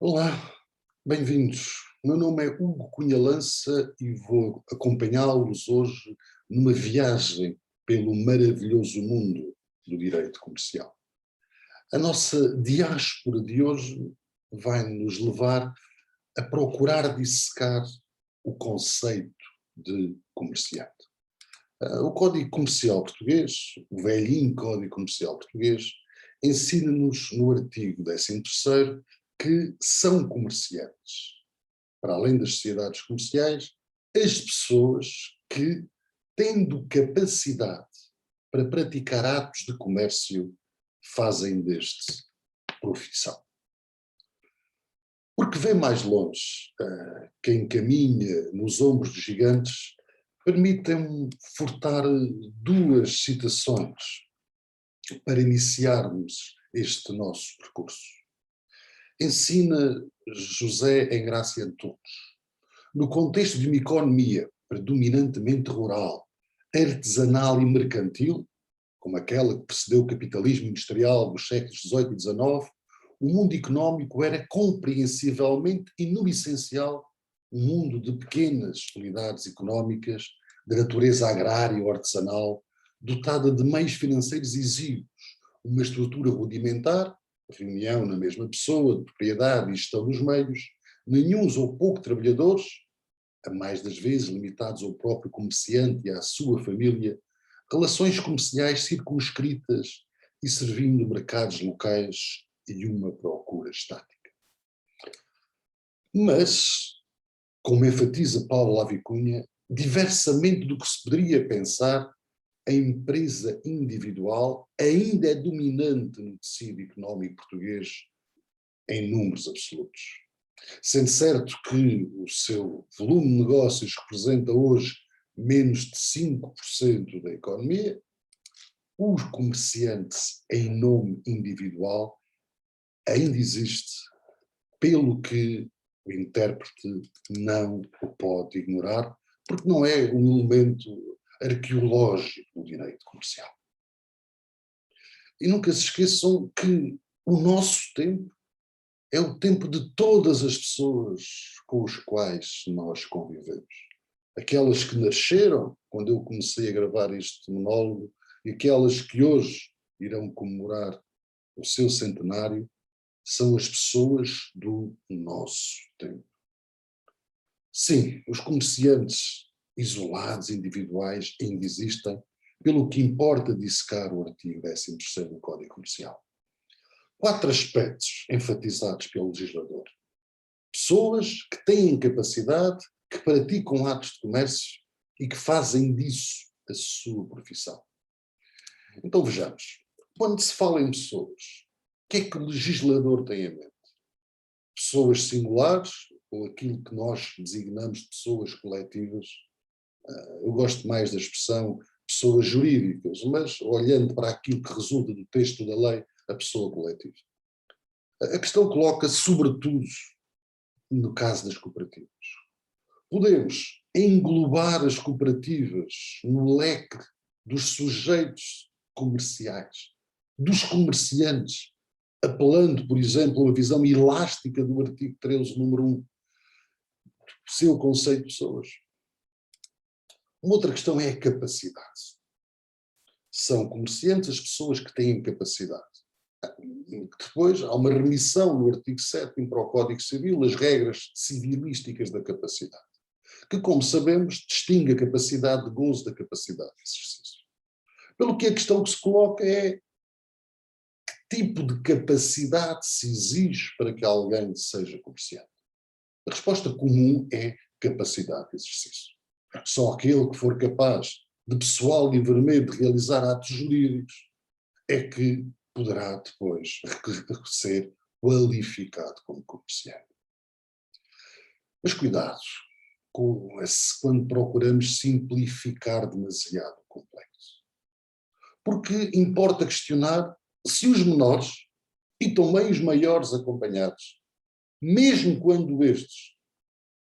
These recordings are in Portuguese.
Olá, bem-vindos. O meu nome é Hugo Cunha Lança e vou acompanhá-los hoje numa viagem pelo maravilhoso mundo do direito comercial. A nossa diáspora de hoje vai nos levar a procurar dissecar o conceito de comerciante. O Código Comercial Português, o velhinho Código Comercial Português, ensina-nos no artigo 13º que são comerciantes, para além das sociedades comerciais, as pessoas que, tendo capacidade para praticar atos de comércio, fazem deste profissão. Porque vê mais longe, quem caminha nos ombros dos gigantes, permitem-me furtar duas citações para iniciarmos este nosso percurso. Ensina José Engrácia Antunes, no contexto de uma economia predominantemente rural, artesanal e mercantil, como aquela que precedeu o capitalismo industrial dos séculos XVIII e XIX, o mundo económico era compreensivelmente e no essencial um mundo de pequenas unidades económicas de natureza agrária ou artesanal, dotada de meios financeiros exíguos, uma estrutura rudimentar, reunião na mesma pessoa de propriedade e gestão dos meios, nenhuns ou pouco trabalhadores, a mais das vezes limitados ao próprio comerciante e à sua família, relações comerciais circunscritas e servindo mercados locais e uma procura estática. Mas, como enfatiza Paulo Lavicunha, diversamente do que se poderia pensar, a empresa individual ainda é dominante no tecido económico português em números absolutos. Sendo certo que o seu volume de negócios representa hoje menos de 5% da economia, os comerciantes em nome individual ainda existe, pelo que o intérprete não o pode ignorar, porque não é um elemento arqueológico do direito comercial. E nunca se esqueçam que o nosso tempo é o tempo de todas as pessoas com as quais nós convivemos. Aquelas que nasceram quando eu comecei a gravar este monólogo e aquelas que hoje irão comemorar o seu centenário, são as pessoas do nosso tempo. Sim, os comerciantes isolados, individuais, ainda existem, pelo que importa dissecar o artigo 13º do Código Comercial. 4 aspectos enfatizados pelo legislador. Pessoas que têm capacidade, que praticam atos de comércio e que fazem disso a sua profissão. Então vejamos, quando se fala em pessoas, o que é que o legislador tem em mente? Pessoas singulares, ou aquilo que nós designamos de pessoas coletivas? Eu gosto mais da expressão pessoas jurídicas, mas olhando para aquilo que resulta do texto da lei, a pessoa coletiva. A questão coloca-se sobretudo no caso das cooperativas. Podemos englobar as cooperativas no leque dos sujeitos comerciais, dos comerciantes, apelando, por exemplo, a uma visão elástica do artigo 13, número 1, do seu conceito de pessoas. Uma outra questão é a capacidade. São comerciantes as pessoas que têm capacidade. Depois há uma remissão no artigo 7º para o Código Civil, as regras civilísticas da capacidade, que, como sabemos, distingue a capacidade de gozo da capacidade de exercício. Pelo que a questão que se coloca é que tipo de capacidade se exige para que alguém seja comerciante? A resposta comum é capacidade de exercício. Só aquele que for capaz de pessoal livremente realizar atos jurídicos é que poderá depois ser qualificado como comerciante. Mas cuidado quando procuramos simplificar demasiado o complexo. Porque importa questionar se os menores e também os maiores acompanhados, mesmo quando estes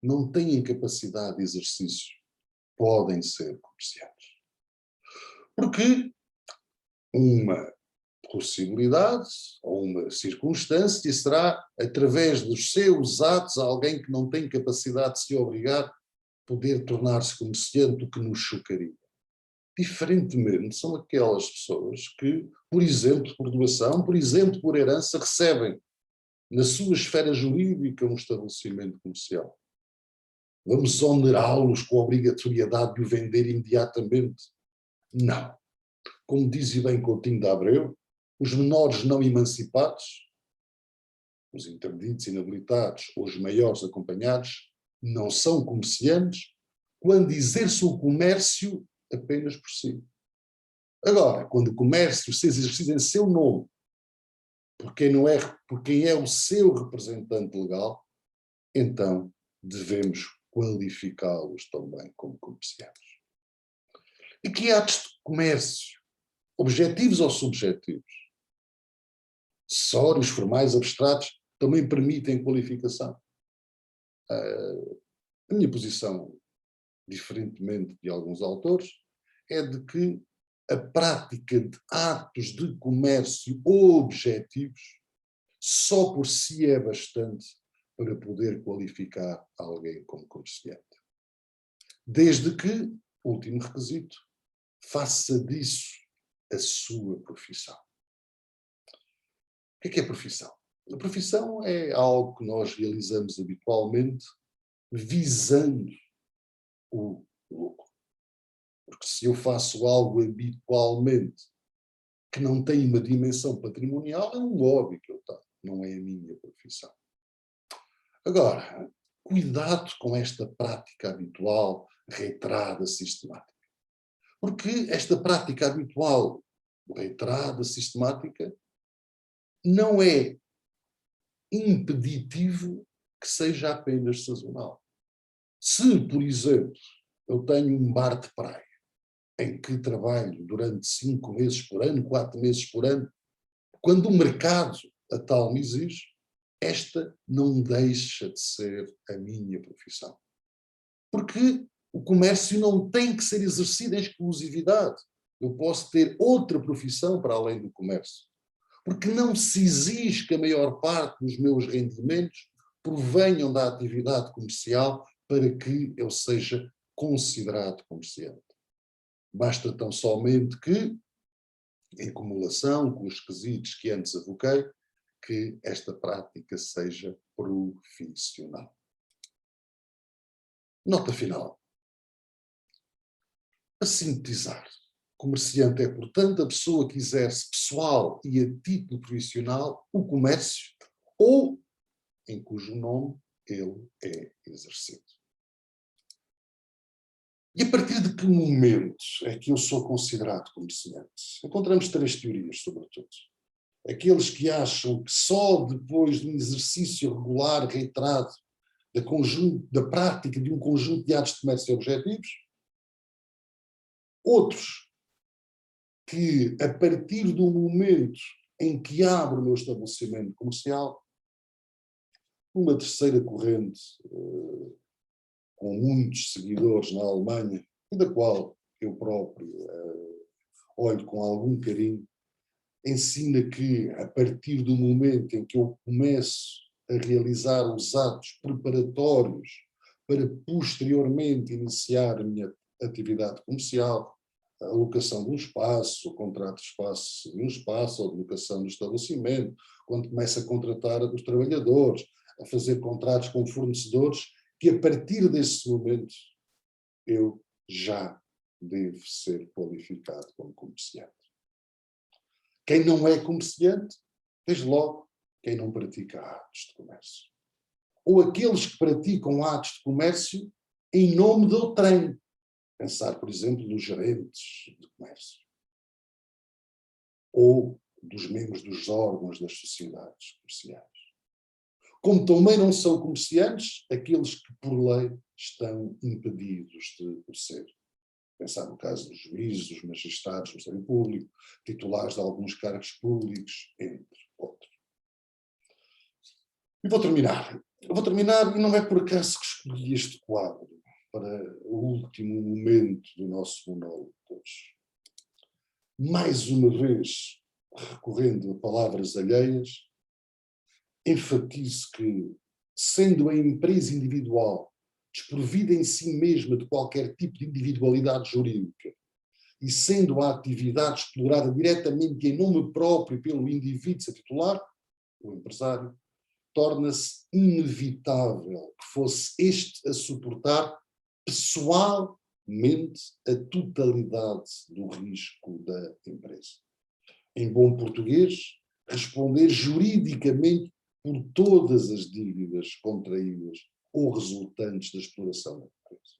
não têm capacidade de exercício, podem ser comerciantes. Porque uma possibilidade ou uma circunstância, será através dos seus atos alguém que não tem capacidade de se obrigar poder tornar-se comerciante, o que nos chocaria. Diferentemente, são aquelas pessoas que, por exemplo, por doação, por exemplo, por herança, recebem na sua esfera jurídica um estabelecimento comercial. Vamos onerá-los com a obrigatoriedade de o vender imediatamente? Não. Como dizia bem Coutinho de Abreu, os menores não emancipados, os interditos, inabilitados ou os maiores acompanhados, não são comerciantes quando exercem o comércio apenas por si. Agora, quando o comércio se exerce em seu nome, por quem é o seu representante legal, então devemos qualificá-los também como comerciantes. E que atos de comércio, objetivos ou subjetivos, acessórios, formais, abstratos, também permitem qualificação. A minha posição, diferentemente de alguns autores, é de que a prática de atos de comércio objetivos só por si é bastante para poder qualificar alguém como comerciante. Desde que, último requisito, faça disso a sua profissão. O que é profissão? A profissão é algo que nós realizamos habitualmente visando o lucro. Porque se eu faço algo habitualmente que não tem uma dimensão patrimonial, é um hobby que eu tenho, não é a minha profissão. Agora, cuidado com esta prática habitual, reiterada, sistemática. Porque esta prática habitual, reiterada, sistemática, não é impeditivo que seja apenas sazonal. Se, por exemplo, eu tenho um bar de praia, em que trabalho durante 5 meses por ano, 4 meses por ano, quando o mercado a tal me exige, esta não deixa de ser a minha profissão. Porque o comércio não tem que ser exercido em exclusividade. Eu posso ter outra profissão para além do comércio. Porque não se exige que a maior parte dos meus rendimentos provenham da atividade comercial para que eu seja considerado comerciante. Basta tão somente que, em acumulação com os quesitos que antes avoquei, que esta prática seja profissional. Nota final. A sintetizar. Comerciante é, portanto, a pessoa que exerce pessoal e a título profissional o comércio ou em cujo nome ele é exercido. E a partir de que momento é que eu sou considerado comerciante? Encontramos 3 teorias, sobretudo. Aqueles que acham que só depois de um exercício regular, reiterado, da prática de um conjunto de atos de comércio objetivos. Outros que, a partir do momento em que abro o meu estabelecimento comercial, uma terceira corrente, com muitos seguidores na Alemanha, e da qual eu próprio olho com algum carinho, ensina que, a partir do momento em que eu começo a realizar os atos preparatórios para posteriormente iniciar a minha atividade comercial, a locação de um espaço, o contrato de espaço de um espaço, ou de locação do estabelecimento, quando começo a contratar os trabalhadores, a fazer contratos com fornecedores, que a partir desse momento eu já devo ser qualificado como comerciante. Quem não é comerciante, desde logo, quem não pratica atos de comércio. Ou aqueles que praticam atos de comércio em nome de outrem. Pensar, por exemplo, nos gerentes de comércio. Ou dos membros dos órgãos das sociedades comerciais. Como também não são comerciantes, aqueles que, por lei, estão impedidos de o ser. Pensar no caso dos juízes, dos magistrados do Ministério Público, titulares de alguns cargos públicos, entre outros. E vou terminar. E não é por acaso que escolhi este quadro para o último momento do nosso monólogo de hoje. Mais uma vez, recorrendo a palavras alheias, enfatizo que, sendo a empresa individual desprovida em si mesma de qualquer tipo de individualidade jurídica e sendo a atividade explorada diretamente em nome próprio pelo indivíduo a titular, o empresário, torna-se inevitável que fosse este a suportar pessoalmente a totalidade do risco da empresa. Em bom português, responder juridicamente por todas as dívidas contraídas ou resultantes da exploração da empresa.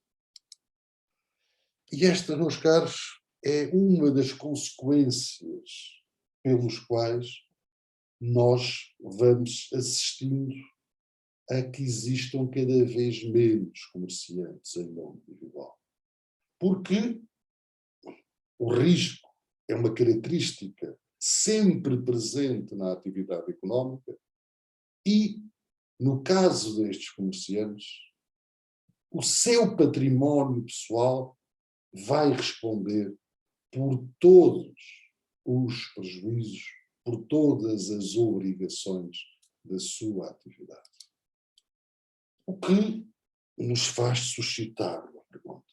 E esta, meus caros, é uma das consequências pelos quais nós vamos assistindo a que existam cada vez menos comerciantes em nome individual. Porque o risco é uma característica sempre presente na atividade económica e, no caso destes comerciantes, o seu património pessoal vai responder por todos os prejuízos, por todas as obrigações da sua atividade. O que nos faz suscitar uma pergunta.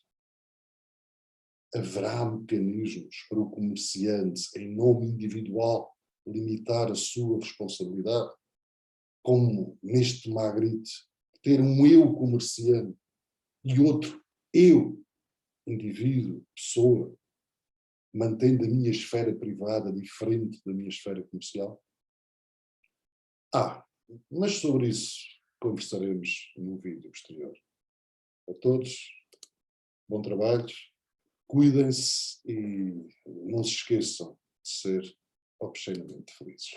Haverá mecanismos para o comerciante, em nome individual, limitar a sua responsabilidade? Como neste Magritte, ter um eu comerciante e outro eu, indivíduo, pessoa, mantendo a minha esfera privada diferente da minha esfera comercial? Mas sobre isso conversaremos num vídeo posterior. A todos, bom trabalho, cuidem-se e não se esqueçam de ser obscenamente felizes.